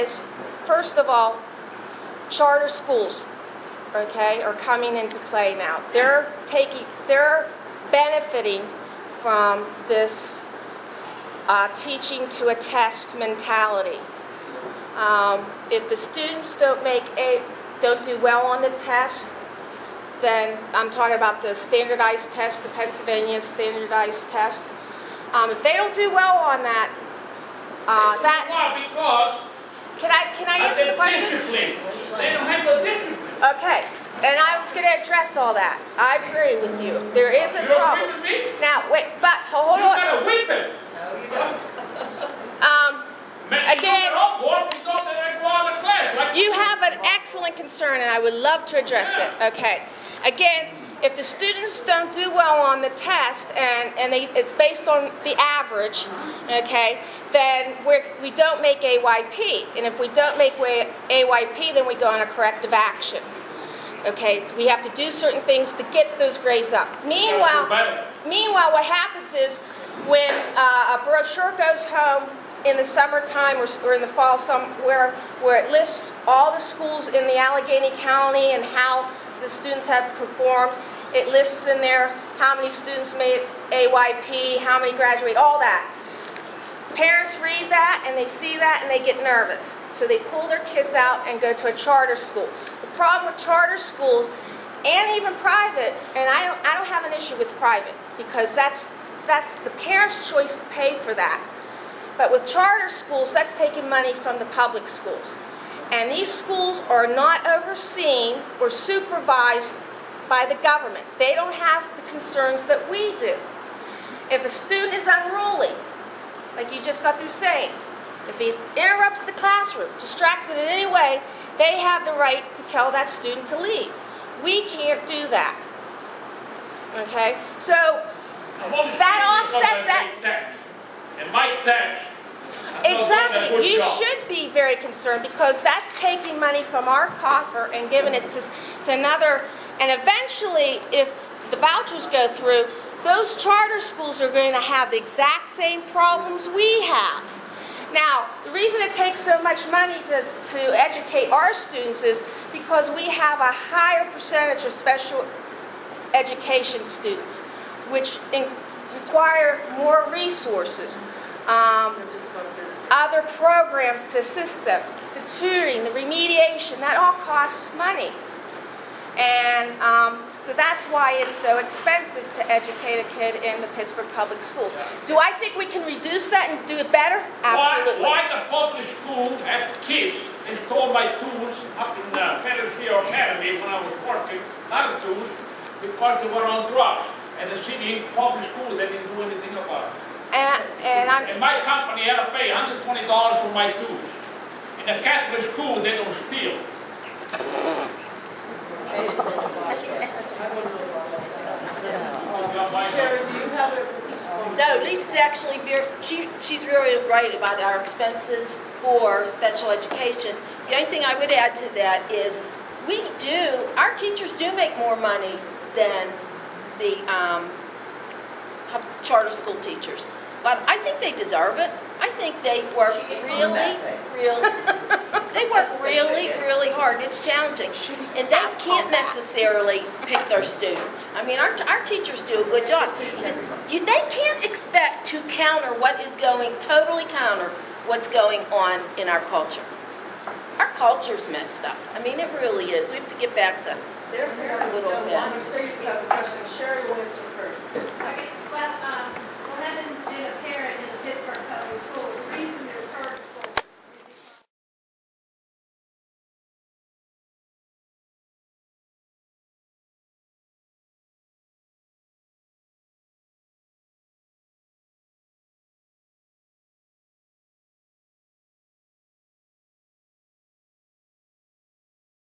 is, first of all, charter schools, okay, are coming into play now. They're benefiting from this teaching to a test mentality. If the students don't do well on the test, then I'm talking about the standardized test, the Pennsylvania standardized test. If they don't do well on that, can I answer the question? Discipline. They don't have the discipline. Okay, and I was going to address all that. I agree with you. There is a problem. You agree with me? Now, wait, but hold on. You gotta whip it. Again, you have an excellent concern, and I would love to address it. Okay. Again, if the students don't do well on the test, and it's based on the average, okay, then we don't make AYP. And if we don't make AYP, then we go on a corrective action. Okay, we have to do certain things to get those grades up. Meanwhile, what happens is when a brochure goes home in the summertime or in the fall somewhere where it lists all the schools in the Allegheny County and how the students have performed, it lists in there how many students made AYP, how many graduate, all that. Parents read that and they see that and they get nervous. So they pull their kids out and go to a charter school. The problem with charter schools and even private, and I don't have an issue with private because that's the parents' choice to pay for that. But with charter schools, that's taking money from the public schools. And these schools are not overseen or supervised by the government. They don't have the concerns that we do. If a student is unruly, like you just got through saying, if he interrupts the classroom, distracts it in any way, they have the right to tell that student to leave. We can't do that. Okay? So that offsets that. And my tax. Exactly. You should be very concerned because that's taking money from our coffer and giving it to another. And eventually, if the vouchers go through, those charter schools are going to have the exact same problems we have. Now, the reason it takes so much money to educate our students is because we have a higher percentage of special education students, which require more resources, other programs to assist them, the tutoring, the remediation, that all costs money. And so that's why it's so expensive to educate a kid in the Pittsburgh Public Schools. Do I think we can reduce that and do it better? Absolutely. Why the public school had kids installed my tools up in the Pittsburgh Academy when I was working, not the tools, because they were on drugs. And the city public school, they didn't do anything about it. And my company had to pay $120 for my tools. In the Catholic school, they don't steal. Sherry, do you have a... No, Lisa's actually she's really right about our expenses for special education. The only thing I would add to that is our teachers do make more money than the charter school teachers. But I think they deserve it. I think they work really hard. It's challenging. And they can't necessarily pick their students. I mean, our teachers do a good job. They can't expect to totally counter what's going on in our culture. Our culture's messed up. I mean, it really is. We have to get back to Their parents don't want to say you have a question. Sherry went to first.